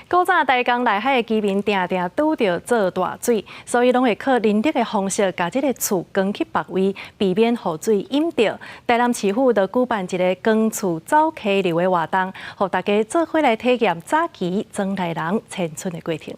古早台江内海的居民定定拄着做大水，所以拢会靠人力的方式，把这个厝扛去别位，避免雨水淹着。台南市府就举办一个扛厝走溪流的活动，让大家做伙来体验早期庄内人迁村的过程。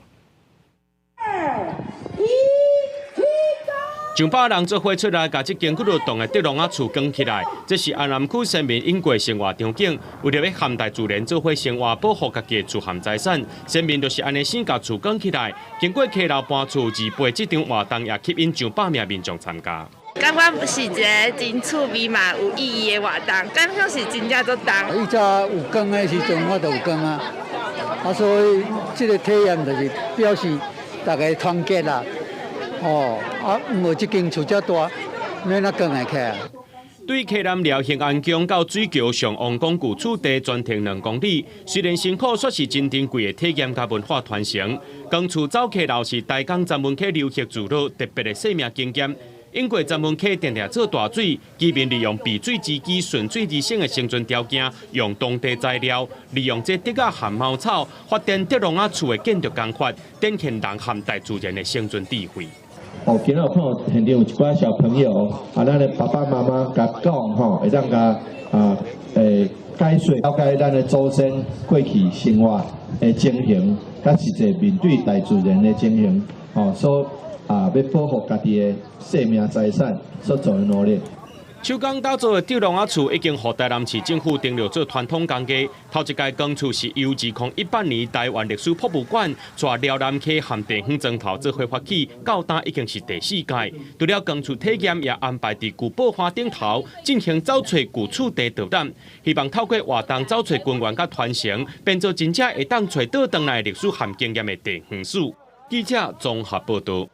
上百人做伙出来，把这间骨碌洞的竹笼厝扛起来。这是安南区先民因过生活场景，为了要涵盖自然，做伙生活，保护家己的自含财产。先民就是安尼先把厝扛起来，经过溪流搬厝而背这场活动，也吸引上百名民众参加。感觉是一个真趣味嘛，有意义的活动，感觉是真正做重。以前有光的时阵，我就有光啊，所以这个体验就是表示大家团结啦。无这间厝遮大，免那光会起啊。对溪南寮兴安宫到水桥上王宫古厝地全程2公里，虽然辛苦，却是真珍贵的体验甲文化传承。扛厝走溪流是台江闸门溪流域自路特别的生命经验。因过闸门溪定定做大水，居民利用避水之机、顺水而生的生存条件，用当地材料，利用这竹仔和茅草，发展竹笼厝的建筑工法，展现人和大自然的生存智慧。今日看现场有一寡小朋友，咱的爸爸妈妈甲讲会当甲解说了解咱的祖先过去生活的情形，甲实际面对大自然的情形，所要保护家己的生命财产所做的努力。手工打造的竹笼厝已经获台南市政府订入做传统工艺。头一届工厝是由2018年台湾历史博物馆带辽南溪和地方砖头做伙发起，到今已经是第4届。除了工厝体验，也安排伫旧宝花顶头进行走找旧厝地导览，希望透过活动走找根源甲传承，变做真正会当找倒转来历史和经验的地方史。记者综合报道。